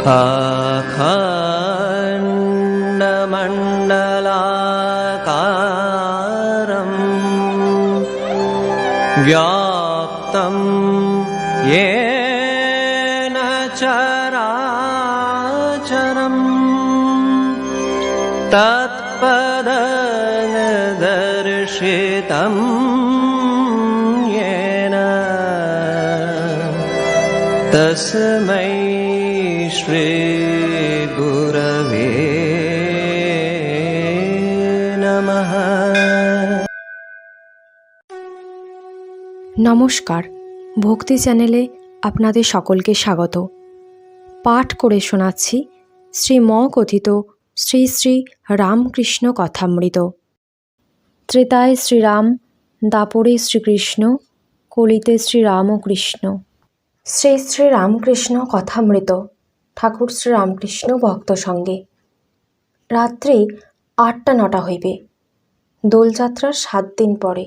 अखण्डमण्डलाकारं व्याप्तं येन चराचरं तत्पददर्शितं येन तस्मै श्री गुरवे नमः। নমস্কার, ভক্তি চ্যানেলে আপনাদের সকলকে স্বাগত। পাঠ করে শোনাচ্ছি শ্রীম কথিত শ্রী শ্রী রামকৃষ্ণ কথামৃত। ত্রেতায় শ্রীরাম, দাপরে শ্রীকৃষ্ণ, কলিতে শ্রীরামকৃষ্ণ। শ্রী শ্রী রামকৃষ্ণ কথামৃত। ঠাকুর শ্রী রামকৃষ্ণ ভক্ত সঙ্গে। রাত্রি 8টা-9টা হইবে। দোলযাত্রার 7 দিন পরে।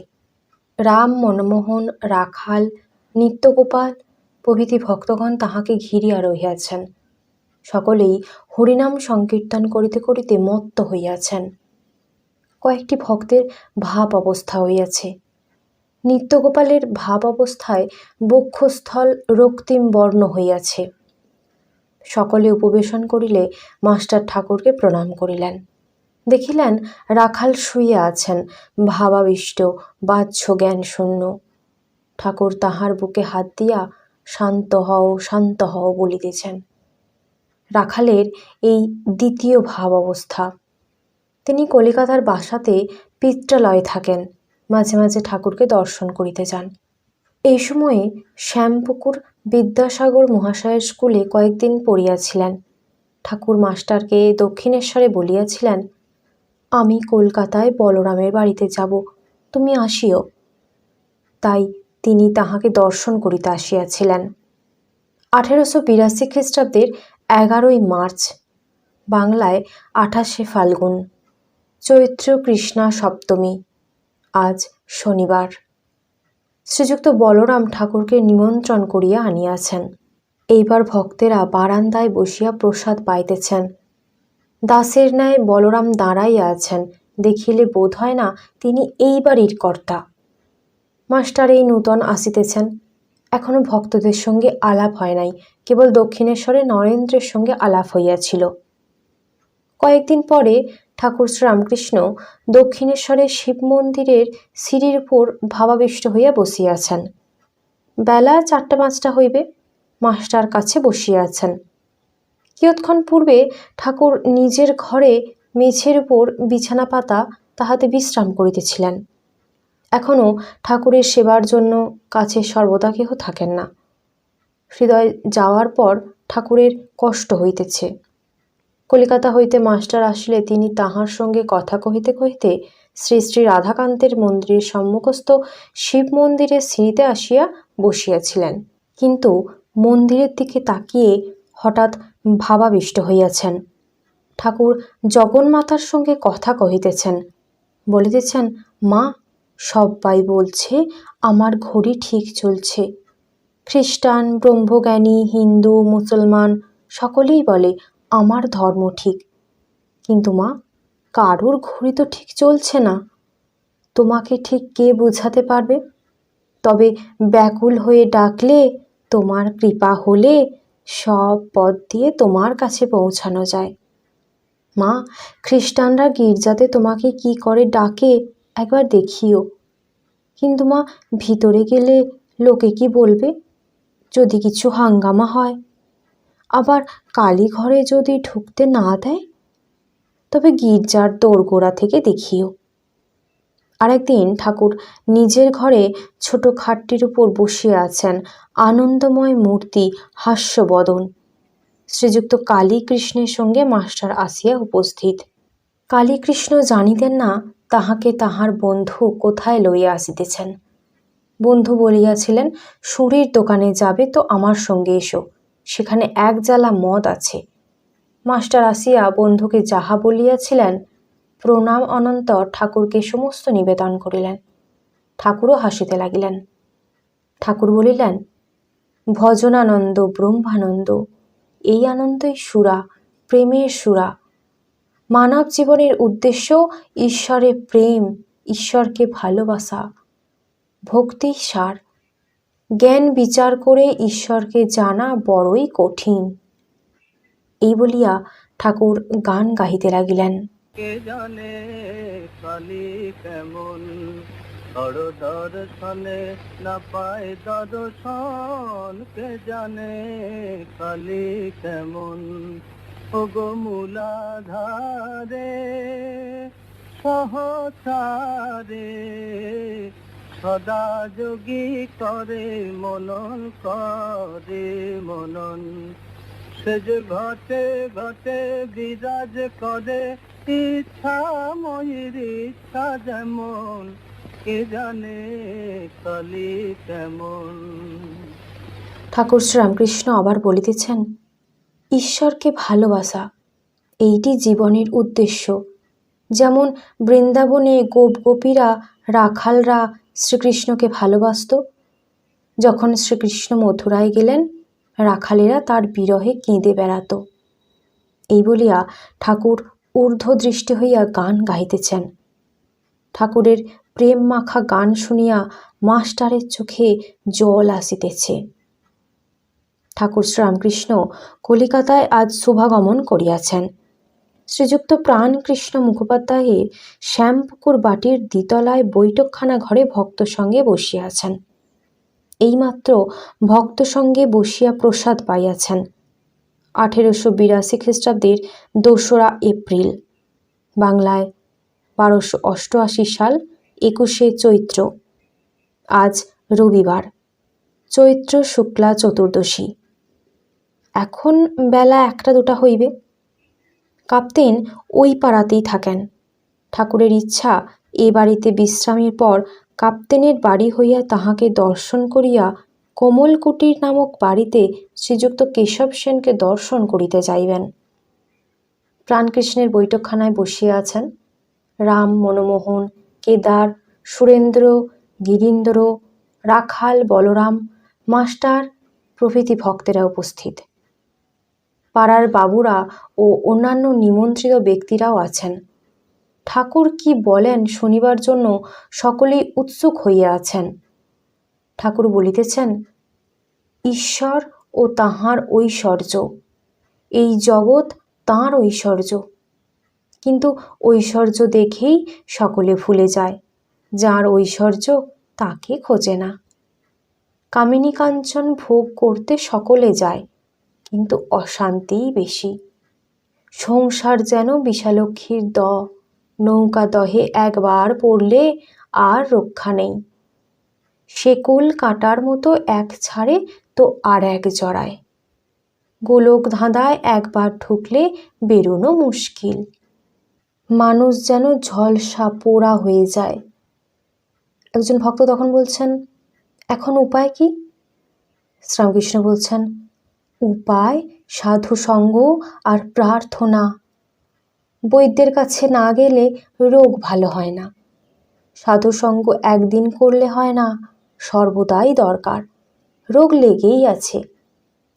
রাম, মনমোহন, রাখাল, নিত্যগোপাল প্রভৃতি ভক্তগণ তাহাকে ঘিরিয়া রহিয়াছেন। সকলেই হরিনাম সংকীর্তন করিতে করিতে মত্ত হইয়াছেন। কয়েকটি ভক্তের ভাব অবস্থা হইয়াছে। নিত্যগোপালের ভাব অবস্থায় বক্ষস্থল রক্তিম বর্ণ হইয়াছে। সকলে উপবেশন করিলে মাস্টার ঠাকুরকে প্রণাম করিলেন। দেখিলেন রাখাল শুইয়া আছেন, ভাবাবিষ্ট, বাহ্য জ্ঞান শূন্য। ঠাকুর তাহার বুকে হাত দিয়া শান্ত হও, শান্ত হও বলিতেছেন। রাখালের এই দ্বিতীয় ভাব অবস্থা। তিনি কলিকাতার বাসাতে পিত্রালয়ে থাকেন, মাঝে মাঝে ঠাকুরকে দর্শন করিতে যান। এই সময়ে শ্যামপুকুর বিদ্যাসাগর মহাশয়ের স্কুলে কয়েকদিন পড়িয়াছিলেন। ঠাকুর মাস্টারকে দক্ষিণেশ্বরে বলিয়াছিলেন, আমি কলকাতায় বলরামের বাড়িতে যাব, তুমি আসিও। তাই তিনি তাহাকে দর্শন করিতে আসিয়াছিলেন। 1882 খ্রিস্টাব্দের 11ই মার্চ, বাংলায় 28শে ফাল্গুন, চৈত্র কৃষ্ণা সপ্তমী, আজ শনিবার। শ্রীযুক্ত বলরাম ঠাকুরকে নিমন্ত্রণ করিয়া আনিয়াছেন। এইবার ভক্তেরা বারান্দায় বসিয়া প্রসাদ পাইতেছেন। দাসের ন্যায় বলরাম দাঁড়াইয়া আছেন, দেখিলে বোধ হয় না তিনি এই বাড়ির কর্তা। মাস্টার এই নূতন আসিতেছেন, এখনো ভক্তদের সঙ্গে আলাপ হয় নাই, কেবল দক্ষিণেশ্বরে নরেন্দ্রের সঙ্গে আলাপ হইয়াছিল। কয়েকদিন পরে ঠাকুর শ্রীরামকৃষ্ণ দক্ষিণেশ্বরের শিব মন্দিরের সিঁড়ির উপর ভাবাবিষ্ট হইয়া বসিয়াছেন। বেলা 4টা-5টা হইবে। মাস্টার কাছে বসিয়া আছেন। কিয়ৎক্ষণ পূর্বে ঠাকুর নিজের ঘরে মেঝের উপর বিছানা পাতা তাহাতে বিশ্রাম করিতেছিলেন। এখনও ঠাকুরের সেবার জন্য কাছে সর্বদা কেহ থাকেন না। হৃদয় যাওয়ার পর ঠাকুরের কষ্ট হইতেছে। কলিকাতা হইতে মাস্টার আসিলে তিনি তাহার সঙ্গে কথা কহিতে কহিতে শ্রী শ্রী রাধাকান্তের মন্দিরের সম্মুখস্থ শিব মন্দিরের সিঁড়িতে আসিয়া বসিয়াছিলেন, কিন্তু মন্দিরের দিকে তাকিয়ে হঠাৎ ভাবাবিষ্ট হইয়াছেন। ঠাকুর জগন্মাতার সঙ্গে কথা কহিতেছেন, বলিতেছেন, মা, সবাই বলছে আমার ঘড়ি ঠিক চলছে। খ্রিস্টান, ব্রহ্মজ্ঞানী, হিন্দু, মুসলমান সকলেই বলে আমার ধর্ম ঠিক, কিন্তু মা, কারোর ঘড়ি তো ঠিক চলছে না। তোমাকে ঠিক কে বুঝাতে পারবে? তবে ব্যাকুল হয়ে ডাকলে, তোমার কৃপা হলে সব পথ দিয়ে তোমার কাছে পৌঁছানো যায়। মা, খ্রিস্টানরা গির্জাতে তোমাকে কি করে ডাকে একবার দেখিও। কিন্তু মা, ভিতরে গেলে লোকে কি বলবে? যদি কিছু হাঙ্গামা হয়, আবার কালী ঘরে যদি ঢুকতে না দেয়, তবে গির্জার দোরগোড়া থেকে দেখিও। আরেকদিন ঠাকুর নিজের ঘরে ছোট খাটটির উপর বসিয়া আছেন, আনন্দময় মূর্তি, হাস্যবদন। শ্রীযুক্ত কালীকৃষ্ণের সঙ্গে মাস্টার আসিয়া উপস্থিত। কালীকৃষ্ণ জানিতেন না তাহাকে তাহার বন্ধু কোথায় লইয়া আসিতেছেন। বন্ধু বলিয়াছিলেন, সুরীর দোকানে যাবে তো আমার সঙ্গে এসো, সেখানে এক জালা মদ আছে। মাস্টার আসিয়া বন্ধুকে যাহা বলিয়াছিলেন, প্রণাম অনন্তর ঠাকুরকে সমস্ত নিবেদন করিলেন। ঠাকুরও হাসিতে লাগিলেন। ঠাকুর বলিলেন, ভজনানন্দ ব্রহ্মানন্দ, এই আনন্দই সুরা, প্রেমের সুরা। মানব জীবনের উদ্দেশ্য ঈশ্বরে প্রেম, ঈশ্বরকে ভালোবাসা, ভক্তির সার। জ্ঞান বিচার করে ঈশ্বরকে জানা বড়ই কঠিন। এই বলিয়া ঠাকুর গান গাহিতে লাগিলেন। কে জানে কালি কেমন, বড় দর্শনে না পায় দর্শন। কে জানে কালি কেমন, ওগো মূলাধারে সহচারে সদা যোগী করে মনন, করে মনন। সে যে ঘটে ঘটে বিরাজ করে ইচ্ছা ময়ূর ইচ্ছা যেমন। কে জানে কালি কেমন। ঠাকুর শ্রীরামকৃষ্ণ আবার বলিতেছেন, ঈশ্বরকে ভালোবাসা এইটি জীবনের উদ্দেশ্য। যেমন বৃন্দাবনে গোপীরা, রাখালরা শ্রীকৃষ্ণকে ভালোবাসত। যখন শ্রীকৃষ্ণ মথুরায় গেলেন, রাখালেরা তার বিরহে কেঁদে বেড়াত। এই বলিয়া ঠাকুর ঊর্ধ্বদৃষ্টি হইয়া গান গাইতেছেন। ঠাকুরের প্রেম মাখা গান শুনিয়া মাস্টারের চোখে জল আসিতেছে। ঠাকুর শ্রীরামকৃষ্ণ কলিকাতায় আজ শুভাগমন করিয়াছেন। শ্রীযুক্ত প্রাণকৃষ্ণ মুখোপাধ্যায়ের শ্যামপুকুর বাটির দ্বিতলায় বৈঠকখানা ঘরে ভক্ত সঙ্গে বসিয়াছেন। এইমাত্র ভক্ত সঙ্গে বসিয়া প্রসাদ পাইয়াছেন। 1882 খ্রিস্টাব্দের 2রা এপ্রিল, বাংলায় 1288 সাল 21শে চৈত্র। আজ রবিবার, চৈত্র শুক্লা চতুর্দশী। এখন বেলা 1টা-2টা হইবে। কাপ্তেন ওই পাড়াতেই থাকেন। ঠাকুরের ইচ্ছা এ বাড়িতে বিশ্রামের পর কাপ্তেনের বাড়ি হইয়া তাহাকে দর্শন করিয়া কোমলকুটির নামক বাড়িতে শ্রীযুক্ত কেশব সেনকে দর্শন করিতে যাইবেন। প্রাণকৃষ্ণের বৈঠকখানায় বসিয়া আছেন। রাম, মনমোহন, কেদার, সুরেন্দ্র, গিরীন্দ্র, রাখাল, বলরাম, মাস্টার প্রভৃতি ভক্তেরা উপস্থিত। পাড়ার বাবুরা ও অন্যান্য নিমন্ত্রিত ব্যক্তিরাও আছেন। ঠাকুর কি বলেন শনিবার জন্য সকলেই উৎসুক হইয়া আছেন। ঠাকুর বলিতেছেন, ঈশ্বর ও তাঁহার ঐশ্বর্য, এই জগৎ তাঁর ঐশ্বর্য। কিন্তু ঐশ্বর্য দেখেই সকলে ভুলে যায়, যার ঐশ্বর্য তাকে খোঁজে না। কামিনী কাঞ্চন ভোগ করতে সকলে যায়, কিন্তু অশান্তিই বেশি। সংসার যেন বিশালক্ষীর নৌকা দহে একবার পড়লে আর রক্ষা নেই। শেকল কাটার মতো এক ছাড়ে তো আর এক জড়ায়। গোলক ধাঁধায় একবার ঢুকলে বেরোনো মুশকিল। মানুষ যেন ঝলসা পোড়া হয়ে যায়। একজন ভক্ত তখন বলছেন, এখন উপায় কি? শ্রীরামকৃষ্ণ বলছেন, উপায় সাধু সঙ্গ আর প্রার্থনা। বৈদ্যের কাছে না গেলে রোগ ভালো হয় না। সাধু সঙ্গ একদিন করলে হয় না, সর্বদাই দরকার। রোগ লেগেই আছে।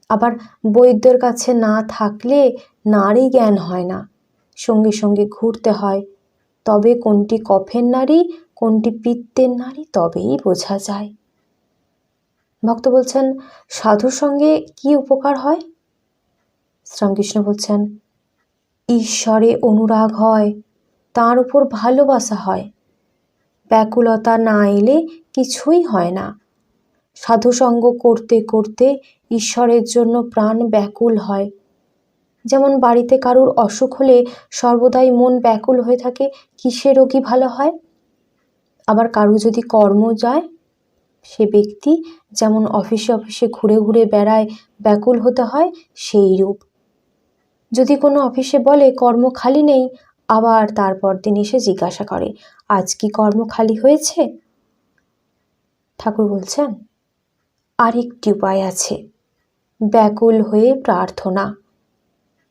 আবার বৈদ্যের কাছে না থাকলে নারী জ্ঞান হয় না, সঙ্গে সঙ্গে ঘুরতে হয়। তবে কোনটি কফের নারী, কোনটি পিত্তের নারী, তবেই বোঝা যায়। ভক্ত বলছেন, সাধুর সঙ্গে কি উপকার হয়? শ্রীরামকৃষ্ণ বলছেন, ঈশ্বরে অনুরাগ হয়, তার উপর ভালোবাসা হয়। ব্যাকুলতা না এলে কিছুই হয় না। সাধুসঙ্গ করতে করতে ঈশ্বরের জন্য প্রাণ ব্যাকুল হয়। যেমন বাড়িতে কারুর অসুখ হলে সর্বদাই মন ব্যাকুল হয়ে থাকে, কিসে রোগী ভালো হয়। আবার কারু যদি কর্ম যায়, সে ব্যক্তি যেমন অফিসে অফিসে ঘুরে ঘুরে বেড়ায়, ব্যাকুল হতে হয় সেই রূপ। যদি কোনো অফিসে বলে কর্ম খালি নেই, আবার তারপর দিন এসে জিজ্ঞাসা করে, আজ কি কর্ম খালি হয়েছে? ঠাকুর বলছেন, আরেকটি উপায় আছে, ব্যাকুল হয়ে প্রার্থনা।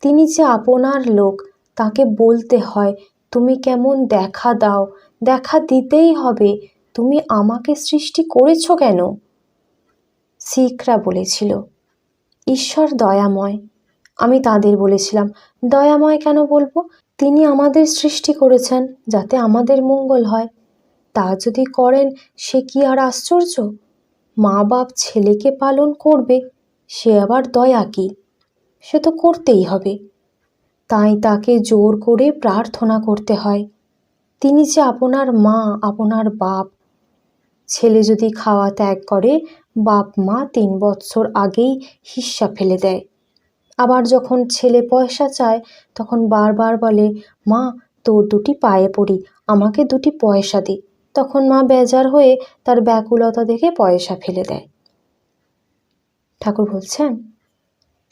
তিনি যে আপনার লোক, তাকে বলতে হয়, তুমি কেমন দেখা দাও, দেখা দিতেই হবে, তুমি আমাকে সৃষ্টি করেছ কেন? শিখরা বলেছিল, ঈশ্বর দয়াময়, আমি তাদের বলেছিলাম, দয়াময় কেন বলবো? তিনি আমাদের সৃষ্টি করেছেন যাতে আমাদের মঙ্গল হয়। তা যদি করেন সে কি আর আশ্চর্য? মা বাপ ছেলেকে পালন করবে, সে আবার দয়া কি? সে তো করতেই হবে। তাই তাকে জোর করে প্রার্থনা করতে হয়। তিনি যে আপনার মা, আপনার বাপ। ছেলে যদি খাওয়া ত্যাগ করে, বাপ মা 3 বৎসর আগেই হিস্সা ফেলে দেয়। আবার যখন ছেলে পয়সা চায় তখন বারবার বলে, মা তোর 2টি পায়ে পড়ি, আমাকে 2টি পয়সা দে। তখন মা বেজার হয়ে তার ব্যাকুলতা দেখে পয়সা ফেলে দেয়। ঠাকুর বলছেন,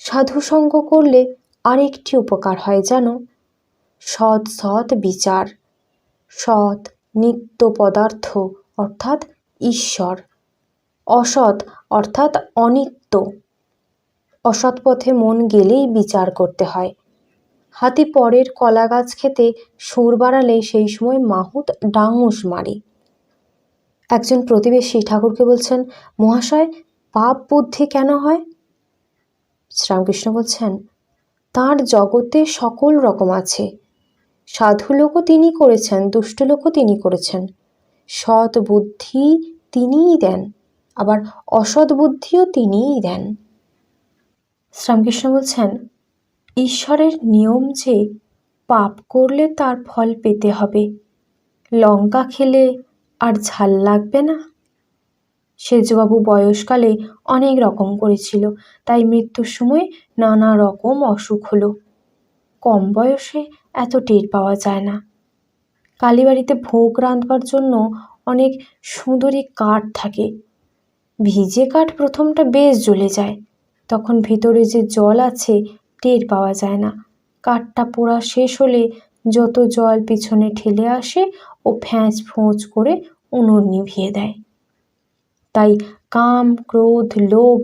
সাধু সঙ্গ করলে আরেকটি উপকার হয় জানো? সৎ সৎ বিচার, সৎ নিত্য পদার্থ অর্থাৎ ঈশ্বর, অসৎ অর্থাৎ অনিত্য। অসৎ পথে মন গেলেই বিচার করতে হয়। হাতি পরের কলা গাছ খেতে সুর বাড়ালে সেই সময় মাহুত ডাঙুস মারে। একজন প্রতিবেশী ঠাকুরকে বলছেন, মহাশয় পাপ বুদ্ধি কেন হয়? শ্রীরামকৃষ্ণ বলছেন, তাঁর জগতে সকল রকম আছে। সাধু লোকও তিনি করেছেন, দুষ্ট লোকও তিনি করেছেন। সৎ বুদ্ধি তিনিই দেন, আবার অসৎ বুদ্ধিও তিনিই দেন। শ্রীরামকৃষ্ণ বলছেন, ঈশ্বরের নিয়ম যে পাপ করলে তার ফল পেতে হবে। লঙ্কা খেলে আর ঝাল লাগবে না? সেজবাবু বয়সকালে অনেক রকম করেছিল, তাই মৃত্যুর সময় নানা রকম অসুখ হলো। কম বয়সে এত টের পাওয়া যায় না। কালীবাড়িতে ভোগ রাঁধবার জন্য অনেক সুন্দরী কাঠ থাকে। ভিজে কাঠ প্রথমটা বেশ জ্বলে যায়, তখন ভিতরে যে জল আছে টের পাওয়া যায় না। কাঠটা পোড়া শেষ হলে যত জল পিছনে ঠেলে আসে ও ফ্যাঁচ ফোঁচ করে উনুন নিভিয়ে দেয়। তাই কাম, ক্রোধ, লোভ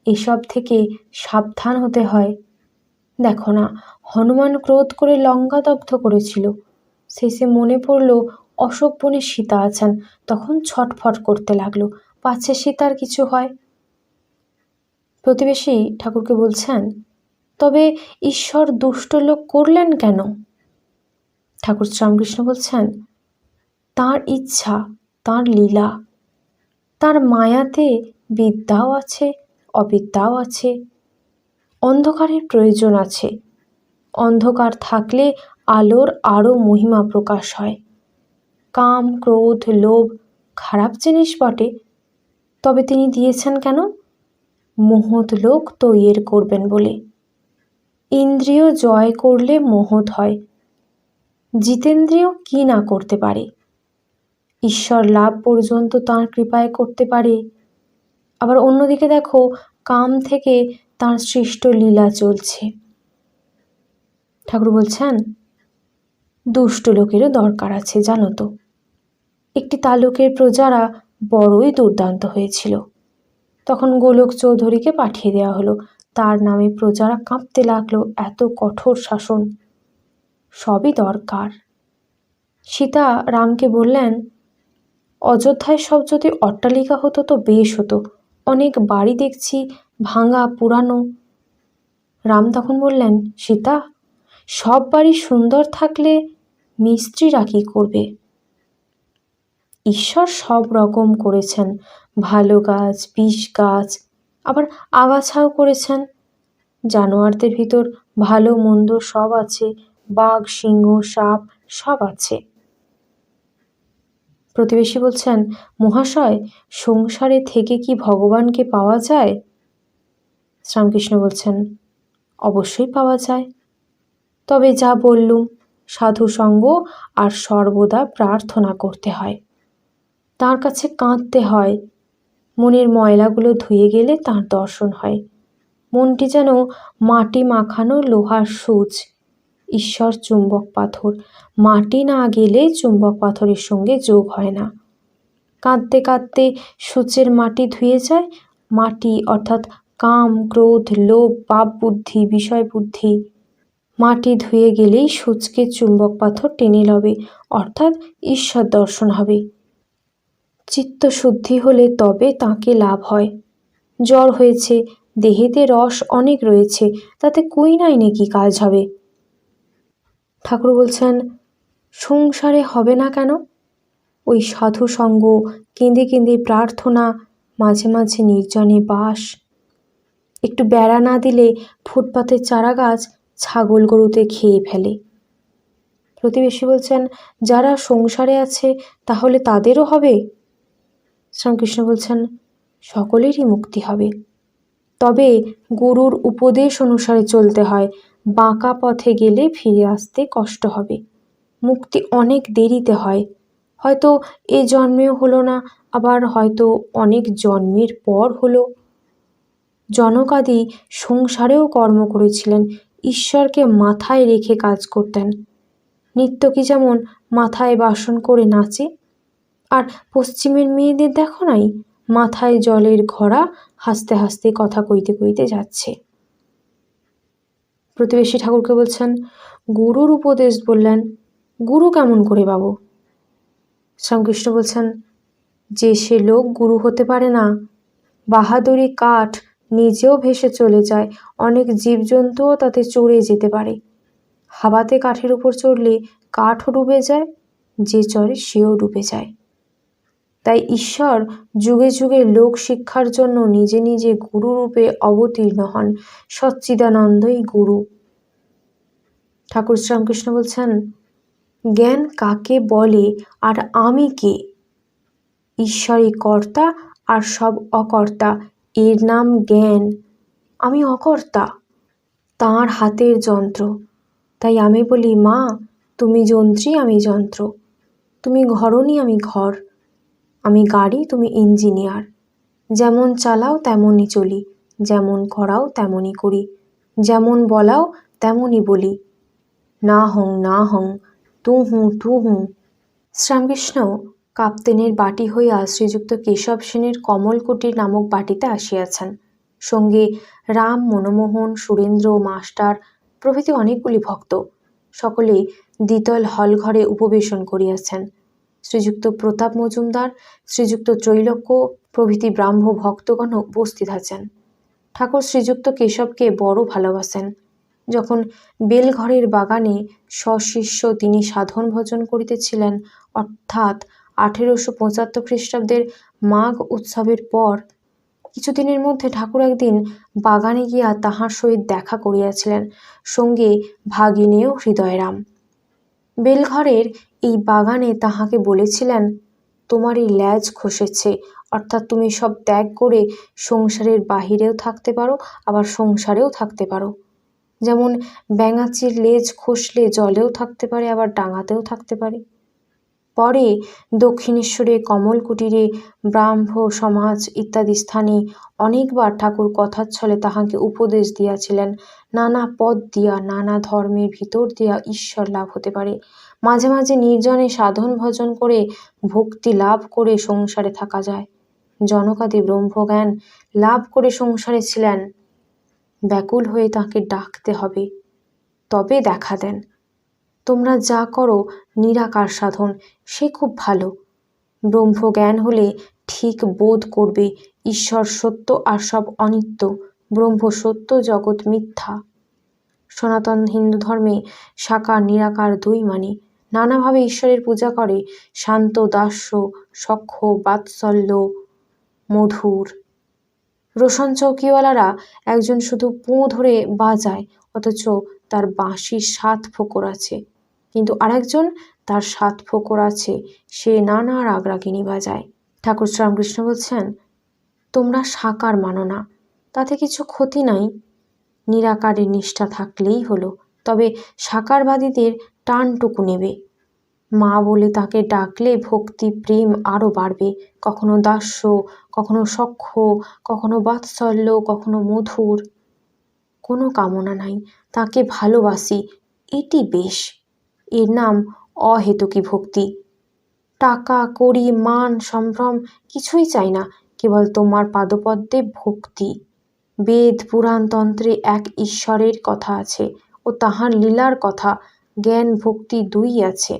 এসব থেকে সাবধান হতে হয়। দেখো না, হনুমান ক্রোধ করে লঙ্কা দগ্ধ করেছিল। শেষে মনে পড়ল অশোক বনে সীতা আছেন, তখন ছটফট করতে লাগলো, পাছে সীতার কিছু হয়। প্রতিবেশী ঠাকুরকে বলছেন, তবে ঈশ্বর দুষ্ট লোক করলেন কেন? ঠাকুর শ্রীরামকৃষ্ণ বলছেন, তাঁর ইচ্ছা, তাঁর লীলা। তাঁর মায়াতে বিদ্যাও আছে, অবিদ্যাও আছে। অন্ধকারের প্রয়োজন আছে। অন্ধকার থাকলে আলোর আরও মহিমা প্রকাশ হয়। কাম, ক্রোধ, লোভ খারাপ জিনিস বটে, তবে তিনি দিয়েছেন কেন? মহৎ লোক তৈরি করবেন বলে। ইন্দ্রিয় জয় করলে মহৎ হয়। জিতেন্দ্রিয় কি না করতে পারে? ঈশ্বর লাভ পর্যন্ত তাঁর কৃপায় করতে পারে। আবার অন্যদিকে দেখো, কাম থেকে তাঁর সৃষ্ট লীলা চলছে। ঠাকুর বলছেন, দুষ্ট লোকেরও দরকার আছে জানো তো। একটি তালুকের প্রজারা বড়ই দুর্দান্ত হয়েছিল। তখন গোলক চৌধুরীকে পাঠিয়ে দেওয়া হলো। তার নামে প্রজারা কাঁপতে লাগলো, এত কঠোর শাসন। সবই দরকার। সীতা রামকে বললেন, অযোধ্যায় সব যদি অট্টালিকা হতো তো বেশ হতো, অনেক বাড়ি দেখছি ভাঙা পুরানো। রাম তখন বললেন, সীতা, সব বাড়ি সুন্দর থাকলে মিস্ত্রিরা কি করবে? ঈশ্বর সব রকম করেছেন, ভালো গাছ, বিষ গাছ, আবার আগাছাও করেছেন। জানোয়ারদের ভিতর ভালো মন্দ সব আছে, বাঘ, সিংহ, সাপ সব আছে। প্রতিবেশী বলছেন, মহাশয় সংসারে থেকে কি ভগবানকে পাওয়া যায়? শ্রীরামকৃষ্ণ বলছেন, অবশ্যই পাওয়া যায়। তবে যা বললুম, সাধু সঙ্গ আর সর্বদা প্রার্থনা করতে হয়। তার কাছে কাঁদতে হয়। মনের ময়লাগুলো ধুয়ে গেলে তার দর্শন হয়। মনটি যেন মাটি মাখানো লোহার সূচ। ঈশ্বর চুম্বক পাথর, মাটি না গেলে চুম্বক পাথরের সঙ্গে যোগ হয় না। কাঁদতে কাঁদতে সূচের মাটি ধুয়ে যায়। মাটি অর্থাৎ কাম, ক্রোধ, লোভ, পাপ বুদ্ধি, বিষয় বুদ্ধি। মাটি ধুয়ে গেলেই সূচকে চুম্বক পাথর টেনে লবে, অর্থাৎ ঈশ্বর দর্শন হবে। চিত্ত শুদ্ধি হলে তবে তাকে লাভ হয়। জ্বর হয়েছে, দেহেতে রস অনেক রয়েছে, তাতে কই নাই নাকি কাজ হবে? ঠাকুর বলছেন, সংসারে হবে না কেন? ওই সাধু সঙ্গ, কেঁদে কেঁদে প্রার্থনা, মাঝে মাঝে নির্জনে বাস। একটু বেড়া না দিলে ফুটপাতের চারা গাছ ছাগল গরুতে খেয়ে ফেলে। প্রতিবেশী বলছেন, যারা সংসারে আছে তাহলে তাদেরও হবে? শ্রীরামকৃষ্ণ বলছেন, সকলেরই মুক্তি হবে, তবে গুরুর উপদেশ অনুসারে চলতে হয়। বাঁকা পথে গেলে ফিরে আসতে কষ্ট হবে। মুক্তি অনেক দেরিতে হয়, হয়তো এ জন্মেও হলো না, আবার হয়তো অনেক জন্মের পর হলো। জনকাদি সংসারেও কর্ম করেছিলেন, ঈশ্বরকে মাথায় রেখে কাজ করতেন। নিত্যকি যেমন মাথায় বাসন করে নাচে, আর পশ্চিমের মেয়েদের দেখো নাই, মাথায় জলের ঘড়া, হাসতে হাসতে কথা কইতে কইতে যাচ্ছে। প্রতিবেশী ঠাকুরকে বলছেন, গুরুর উপদেশ বললেন, গুরু কেমন করে পাবো? শ্রীরামকৃষ্ণ বলছেন, যে সে লোক গুরু হতে পারে না, বাহাদুরি কাঠ নিজেও ভেসে চলে যায়, অনেক জীবজন্তুও তাতে চড়ে যেতে পারে। হাওয়াতে কাঠের উপর চড়লে কাঠও ডুবে যায়, যে চড়ে সেও ডুবে যায়। তাই ঈশ্বর যুগে যুগে লোক শিক্ষার জন্য নিজে নিজে গুরুরূপে অবতীর্ণ হন। সচ্চিদানন্দই গুরু। ঠাকুর শ্রীরামকৃষ্ণ বলছেন, জ্ঞান কাকে বলে আর আমি কে? ঈশ্বরই কর্তা আর সব অকর্তা, এর নাম জ্ঞান। আমি অকর্তা, তাঁর হাতের যন্ত্র। তাই আমি বলি, মা তুমি যন্ত্রী, আমি যন্ত্র। তুমি ঘরণী, আমি ঘর। আমি গাড়ি, তুমি ইঞ্জিনিয়ার। যেমন চালাও তেমনই চলি, যেমন করাও তেমনই করি, যেমন বলাও তেমনই বলি। না হং তু হুঁ। শ্রীরামকৃষ্ণ কাপ্তেনের বাটি হইয়া শ্রীযুক্ত কেশব সেনের কমলকুটির নামক বাটিতে আসিয়াছেন। সঙ্গে রাম, মনমোহন, সুরেন্দ্র, মাস্টার প্রভৃতি অনেকগুলি ভক্ত। সকলে দ্বিতল হলঘরে উপবেশন করিয়াছেন। শ্রীযুক্ত প্রতাপ মজুমদার, শ্রীযুক্ত ত্রৈলোক্য প্রভৃতি ব্রাহ্ম ভক্তগণ উপস্থিত আছেন। ঠাকুর শ্রীযুক্ত কেশবকে বড় ভালোবাসেন। যখন বেলঘরের বাগানে সশিষ্য তিনি সাধন ভজন করিতেছিলেন, অর্থাৎ 1875 খ্রিস্টাব্দের মাঘ উৎসবের পর কিছুদিনের মধ্যে ঠাকুর একদিন বাগানে গিয়া তাহার সহিত দেখা করিয়াছিলেন, সঙ্গে ভাগিনেও হৃদয়রাম। বেলঘরের এই বাগানে তাহাকে বলেছিলেন, তোমারই ল্যাজ খসেছে, অর্থাৎ তুমি সব ত্যাগ করে সংসারের বাহিরেও থাকতে পারো, আবার সংসারেও থাকতে পারো। যেমন ব্যাঙাচির লেজ খসলে জলেও থাকতে পারে, আবার ডাঙাতেও থাকতে পারে। পরে দক্ষিণেশ্বরে, কমলকুটিরে, ব্রাহ্ম সমাজ ইত্যাদি স্থানে অনেকবার ঠাকুর কথাচ্ছলে তাহাকে উপদেশ দিয়াছিলেন। নানা পথ দিয়া, নানা ধর্মের ভিতর দিয়া ঈশ্বর লাভ হতে পারে। মাঝে মাঝে নির্জনে সাধন ভজন করে ভক্তি লাভ করে সংসারে থাকা যায়। জনকাদি ব্রহ্মজ্ঞান লাভ করে সংসারে ছিলেন। ব্যাকুল হয়ে তাকে ডাকতে হবে, তবে দেখা দেন। তোমরা যা করো নিরাকার সাধন, সে খুব ভালো। ব্রহ্মজ্ঞান হলে ঠিক বোধ করবে ঈশ্বর সত্য আর সব অনিত্য, ব্রহ্ম সত্য, জগৎ মিথ্যা। সনাতন হিন্দু ধর্মে সাকার নিরাকার দুই মানে। নানাভাবে ঈশ্বরের পূজা করে, শান্ত, দাস্য, সখ্য, বাৎসল্য, মধুর। রোশন চৌকিওয়ালারা একজন শুধু পোঁ ধরে বাজায়, অথচ তার বাঁশির 7 ফোঁকর আছে, কিন্তু আরেকজন তার 7 ফোঁকর আছে, সে নানা রাগরাগিনী বাজায়। ঠাকুর শ্রীরামকৃষ্ণ বলছেন, তোমরা সাকার মানো না, তাতে কিছু ক্ষতি নাই, নিরাকারের নিষ্ঠা থাকলেই হলো। তবে সাকারবাদীদের টানটুকু নেবে। মা বলে তাকে ডাকলে ভক্তি প্রেম আরও বাড়বে। কখনো দাস্য, কখনো সখ্য, কখনো বাৎসল্য, কখনো মধুর। কোনো কামনা নাই, তাকে ভালোবাসি, এটি বেশ। এর নাম অহেতুকী ভক্তি। টাকা কড়ি মান সম্ভ্রম কিছুই চাই না, কেবল তোমার পাদপদ্মে ভক্তি। বেদ পুরাণ তন্ত্রে এক ঈশ্বরের কথা আছে ও তাহার লীলার কথা। জ্ঞান ভক্তি দুই আছে।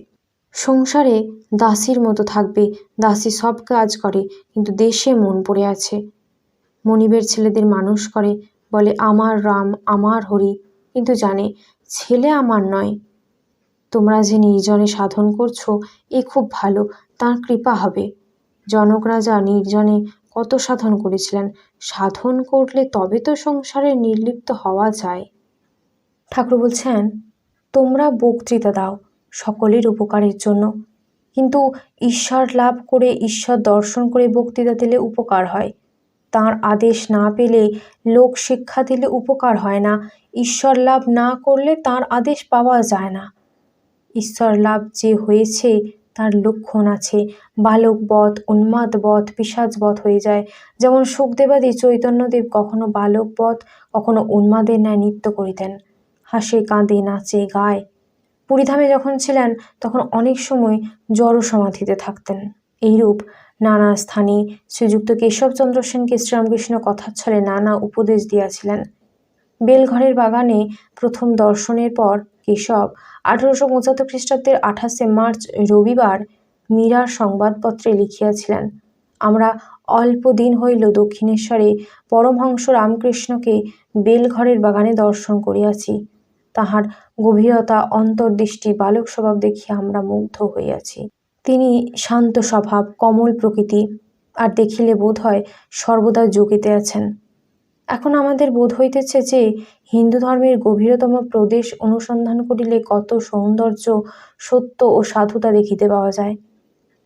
সংসারে দাসীর মতো থাকবে, দাসী সব কাজ করে, কিন্তু দেশে মন পড়ে আছে। মনিবের ছেলেদের মানুষ করে, বলে আমার রাম আমার হরি, কিন্তু জানে ছেলে আমার নয়। তোমরা যে নির্জনে সাধন করছো এ খুব ভালো, তাঁর কৃপা হবে। জনক রাজা নির্জনে কত সাধন করেছিলেন, সাধন করলে তবে তো সংসারে নির্লিপ্ত হওয়া যায়। ঠাকুর বলছেন, তোমরা বক্তৃতা দাও সকলের উপকারের জন্য, কিন্তু ঈশ্বর লাভ করে ঈশ্বর দর্শন করে বক্তৃতা দিলে উপকার হয়। তাঁর আদেশ না পেলে লোক শিক্ষা দিলে উপকার হয় না। ঈশ্বর লাভ না করলে তাঁর আদেশ পাওয়া যায় না। ঈশ্বর লাভ যে হয়েছে তার লক্ষণ আছে, বালক বধ, উন্মাদ বধ, পিশাচ বধ হয়ে যায়। যেমন সুখদেবাদি চৈতন্যদেব কখনো বালক বধ, কখনো উন্মাদের ন্যায় নৃত্য করিতেন, হাসে কাঁদে নাচে গায়। পুরীধামে যখন ছিলেন তখন অনেক সময় জড় সমাধিতে থাকতেন। এইরূপ নানা স্থানে শ্রীযুক্ত কেশবচন্দ্র সেনকে শ্রীরামকৃষ্ণ কথার ছলে নানা উপদেশ দিয়াছিলেন। বেলঘরের বাগানে প্রথম দর্শনের পর কেশব 1875 খ্রিস্টাব্দের 28শে মার্চ রবিবার মীরার সংবাদপত্রে লিখিয়াছিলেন, আমরা অল্প দিন হইল দক্ষিণেশ্বরে পরমহংস রামকৃষ্ণকে বেলঘরের বাগানে দর্শন করিয়াছি। তাহার গভীরতা, অন্তর্দৃষ্টি, বালক স্বভাব দেখিয়া আমরা মুগ্ধ হইয়াছি। তিনি শান্ত স্বভাব, কমল প্রকৃতি, আর দেখিলে বোধ হয় সর্বদা যোগিতে আছেন। এখন আমাদের বোধ হইতেছে যে হিন্দু ধর্মের গভীরতম প্রদেশ অনুসন্ধান করিলে কত সৌন্দর্য, সত্য ও সাধুতা দেখিতে পাওয়া যায়।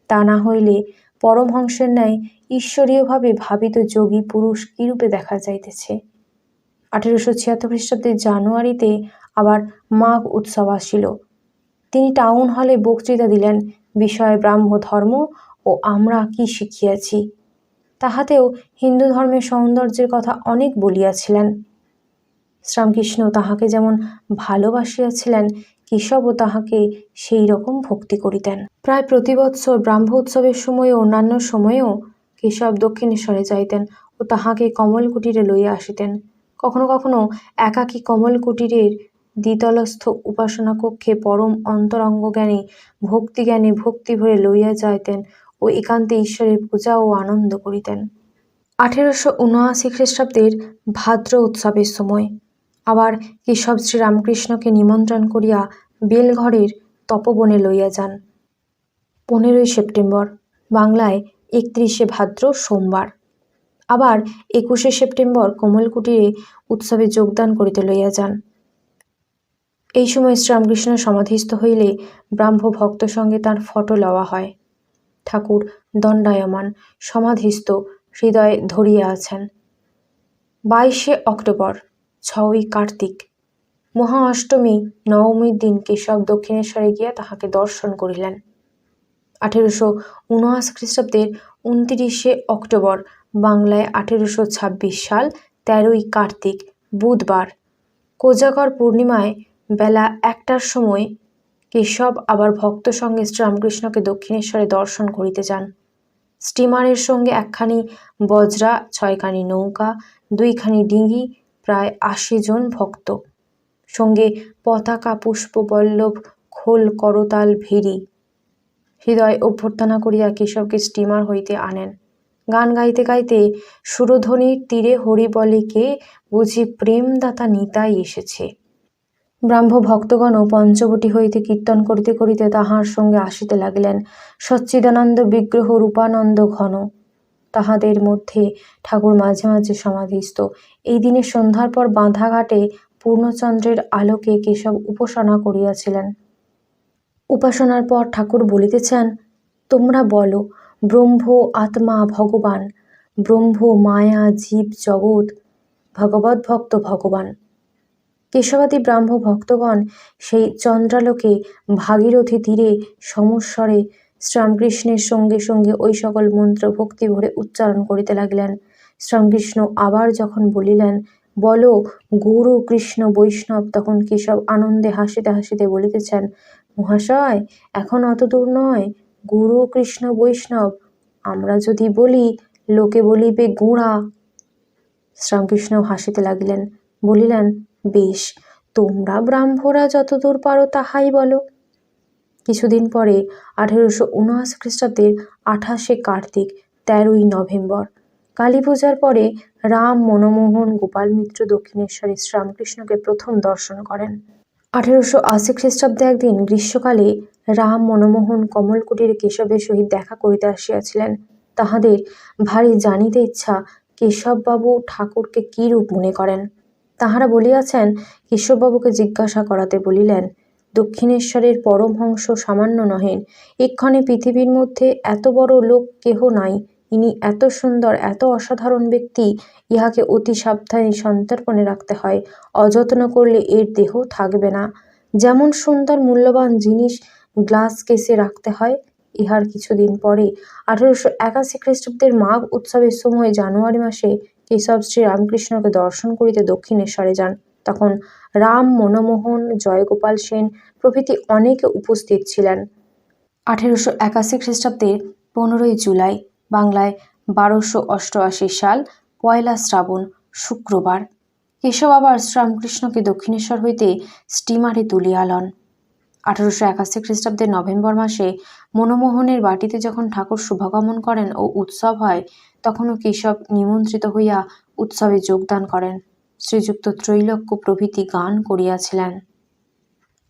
তা না হইলে পরমহংসের ন্যায় ঈশ্বরীয়ভাবে ভাবিত যোগী পুরুষ কিরূপে দেখা যাইতেছে। 1876 খ্রিস্টাব্দের জানুয়ারিতে আবার মাঘ উৎসব আসিল। তিনি টাউন হলে বক্তৃতা দিলেন, বিষয় ব্রাহ্ম ধর্ম ও আমরা কি শিখিয়াছি। তাহাতেও হিন্দু ধর্মের সৌন্দর্যের কথা অনেক বলিয়াছিলেন। শ্রীরামকৃষ্ণ তাহাকে যেমন ভালোবাসিয়াছিলেন, কেশবও তাহাকে সেই রকম ভক্তি করিতেন। প্রায় প্রতি বৎসর ব্রাহ্ম উৎসবের সময় ও অন্যান্য সময়েও কেশব দক্ষিণেশ্বরে যাইতেন ও তাহাকে কমল কুটিরে লইয়া আসিতেন। কখনো কখনো একাকী কমল কুটিরের দ্বিতলস্থ উপাসনা কক্ষে পরম অন্তরঙ্গ জ্ঞানে ভক্তি ভরে লইয়া যাইতেন ও একান্তে ঈশ্বরের পূজা ও আনন্দ করিতেন। 1879 খ্রিস্টাব্দের ভাদ্র উৎসবের সময় আবার কেশব শ্রীরামকৃষ্ণকে নিমন্ত্রণ করিয়া বেলঘরের তপবনে লইয়া যান। 15ই সেপ্টেম্বর, বাংলায় 31শে ভাদ্র সোমবার। আবার 21শে সেপ্টেম্বর কমলকুটিরে উৎসবে যোগদান করিতে লইয়া যান। এই সময় শ্রীরামকৃষ্ণ সমাধিস্থ হইলে ব্রাহ্ম ভক্ত সঙ্গে তাঁর ফটো লওয়া হয়। ঠাকুর দণ্ডায়মান, সমাধিস্থ, হৃদয়ে ধরিয়া আছেন। 22শে অক্টোবর, 6ই কার্তিক, মহা অষ্টমী নবমীর দিন কেশব দক্ষিণেশ্বরে গিয়া তাহাকে দর্শন করিলেন। 1879 খ্রিস্টাব্দের 29শে অক্টোবর, বাংলায় 1826 সাল 13ই কার্তিক, বুধবার, কোজাগর পূর্ণিমায় বেলা 1টার সময় কেশব আবার ভক্ত সঙ্গে শ্রীরামকৃষ্ণকে দক্ষিণেশ্বরে দর্শন করিতে যান। স্টিমারের সঙ্গে 1খানি বজরা, 6খানি নৌকা, 2খানি ডিঙি, প্রায় 80 জন ভক্ত, সঙ্গে পতাকা, পুষ্পবল্লভ, খোল, করতাল, ভেরি। হৃদয় অভ্যর্থনা করিয়া কেশবকে স্টিমার হইতে আনেন। গান গাইতে গাইতে সুরধ্বনির তীরে হরি বলে, কে বুঝি প্রেমদাতা নিতাই এসেছে। ব্রাহ্ম ভক্তগণও পঞ্চবটী হইতে কীর্তন করিতে করিতে তাহার সঙ্গে আসিতে লাগিলেন। সচ্চিদানন্দ বিগ্রহ রূপানন্দ ঘন, তাহাদের মধ্যে ঠাকুর মাঝে মাঝে সমাধিস্থ। এই দিনে সন্ধ্যার পর বাঁধাঘাটে পূর্ণচন্দ্রের আলোকে কেশব উপাসনা করিয়াছিলেন। উপাসনার পর ঠাকুর বলিতেছেন, তোমরা বলো ব্রহ্ম আত্মা ভগবান, ব্রহ্ম মায়া জীব জগৎ, ভগবৎ ভক্ত ভগবান। কেশবাদী ব্রাহ্ম ভক্তগণ সেই চন্দ্রালোকে ভাগীরথী তীরে সমস্বরে শ্রীরামকৃষ্ণের সঙ্গে সঙ্গে ওই সকল মন্ত্র ভক্তি ভরে উচ্চারণ করিতে লাগিলেন। শ্রীরামকৃষ্ণ আবার যখন বলিলেন, বলো গুরু কৃষ্ণ বৈষ্ণব, তখন কেশব আনন্দে হাসিতে হাসিতে বলিতেছেন, মহাশয় এখন অত দূর নয়, গুরু কৃষ্ণ বৈষ্ণব আমরা যদি বলি লোকে বলিবে গুঁড়া। শ্রীরামকৃষ্ণ হাসিতে লাগিলেন, বলিলেন, বেশ, তোমরা ব্রাহ্মরা যতদূর পারো তাহাই বলো। কিছুদিন পরে 1879 খ্রিস্টাব্দের 28শে কার্তিক, 13ই নভেম্বর, কালী পূজার পরে রাম, মনমোহন, গোপাল মিত্র দক্ষিণেশ্বরে শ্রীরামকৃষ্ণকে প্রথম দর্শন করেন। 1880 খ্রিস্টাব্দে একদিন গ্রীষ্মকালে রাম, মনমোহন কমলকুটিরে কেশবের সহিত দেখা করিতে আসিয়াছিলেন। তাহাদের ভারী জানিতে ইচ্ছা কেশববাবু ঠাকুরকে কি রূপ মনে করেন। তাহারা বলিয়াছেন, কেশববাবুকে জিজ্ঞাসা করাতে বলিলেন, দক্ষিণেশ্বরের পরমহংস সামান্য নহেন, এক্ষণে পৃথিবীর মধ্যে এত বড় লোক কেহ নাই। ইনি এত সুন্দর, এত অসাধারণ ব্যক্তি, ইহাকে অতি সাবধানে সন্তর্পণে রাখতে হয়, অযত্ন করলে এর দেহ থাকবে না। যেমন সুন্দর মূল্যবান জিনিস গ্লাস কেসে রাখতে হয়। ইহার কিছুদিন পরে 1881 খ্রিস্টাব্দের মাঘ উৎসবের সময় জানুয়ারি মাসে কেশব শ্রীরামকৃষ্ণকে দর্শন করিতে দক্ষিণেশ্বরে যান। তখন রাম, মনমোহন, জয়গোপাল সেন প্রভৃতি অনেকে উপস্থিত ছিলেন। 1881 খ্রিস্টাব্দের 15ই জুলাই, বাংলায় 1288 সাল, পয়লা শ্রাবণ, শুক্রবার, কেশব আবার শ্রীরামকৃষ্ণকে দক্ষিণেশ্বর হইতে স্টিমারে তুলিয়া লন। 1881 খ্রিস্টাব্দের নভেম্বর মাসে মনমোহনের বাটিতে যখন ঠাকুর শুভাগমন করেন ও উৎসব হয়, তখনও কেশব নিমন্ত্রিত হইয়া উৎসবে যোগদান করেন। শ্রীযুক্ত ত্রৈলোক্য প্রভৃতি গান করিয়াছিলেন।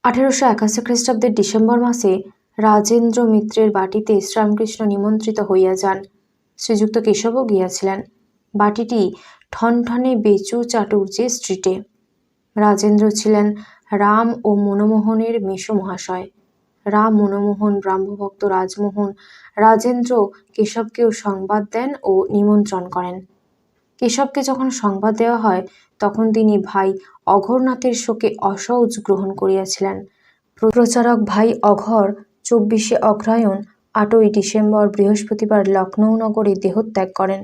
1881 খ্রিস্টাব্দের ডিসেম্বর মাসে রাজেন্দ্র মিত্রের বাটিতে শ্রীরামকৃষ্ণ নিমন্ত্রিত হইয়া যান। শ্রীযুক্ত কেশবও গিয়াছিলেন। বাটিটি ঠনঠনে বেচু চাটুর্যে স্ট্রিটে। রাজেন্দ্র ছিলেন রাম ও মনমোহনের মেসো মহাশয়। রাম, মনমোহন, ব্রাহ্মভক্ত রাজমোহন, রাজেন্দ্র কেশবকেও সংবাদ দেন ও নিমন্ত্রণ করেন। কেশবকে যখন সংবাদ দেওয়া হয়, তখন তিনি ভাই অঘোরনাথের শোকে অসহজ গ্রহণ করিয়াছিলেন। প্রচারক ভাই অঘোর 24শে অগ্রহায়ণ 8ই ডিসেম্বর বৃহস্পতিবার লখনৌ নগরে দেহত্যাগ করেন।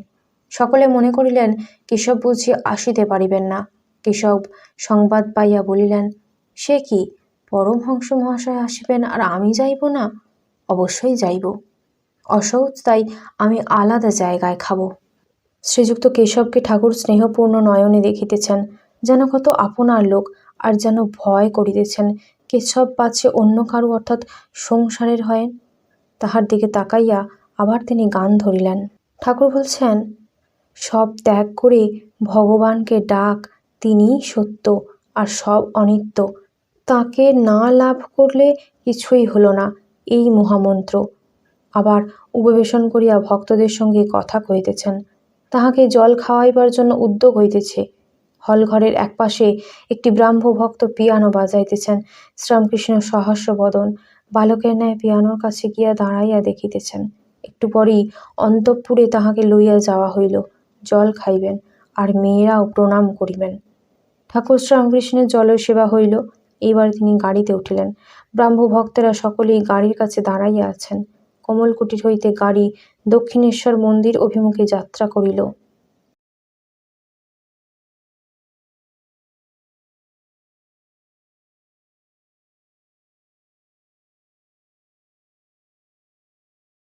সকলে মনে করিলেন কেশব বুঝি আসিতে পারিবেন না। কেশব সংবাদ পাইয়া বলিলেন, সে কি, পরমহংস মহাশয় আসিবেন আর আমি যাইব না? অবশ্যই যাইব। অসহজ তাই আমি আলাদা জায়গায় খাব। শ্রীযুক্ত কেশবকে ঠাকুর স্নেহপূর্ণ নয়নে দেখিতেছেন, যেন কত আপনার লোক, আর যেন ভয় করিতেছেন কেশব পাছে অন্য কারু অর্থাৎ সংসারের হয়েন। তাহার দিকে তাকাইয়া আবার তিনি গান ধরিলেন। ঠাকুর বলছেন, সব ত্যাগ করে ভগবানকে ডাক, তিনিই সত্য আর সব অনিত্য, তাকে না লাভ করলে কিছুই হলো না, এই মহামন্ত্র। আবার উপবেশন করিয়া ভক্তদের সঙ্গে কথা কহিতেছেন। তাহাকে জল খাওয়াইবার জন্য উদ্যোগ হইতেছে। হলঘরের একপাশে একটি ব্রাহ্ম ভক্ত পিয়ানো বাজাইতেছেন। শ্রীরামকৃষ্ণ সহস্র বদন বালকের ন্যায় পিয়ানোর কাছে গিয়া দাঁড়াইয়া দেখিতেছেন। একটু পরেই অন্তঃপুরে তাহাকে লইয়া যাওয়া হইল। জল খাইবেন আর মেয়েরাও প্রণাম করিবেন। ঠাকুর শ্রীরামকৃষ্ণের জলের সেবা হইল। এইবার তিনি গাড়িতে উঠিলেন। ব্রাহ্ম ভক্তেরা সকলেই গাড়ির কাছে দাঁড়াইয়া আছেন। কমলকুটির হইতে গাড়ি দক্ষিণেশ্বর মন্দির অভিমুখে যাত্রা করিল।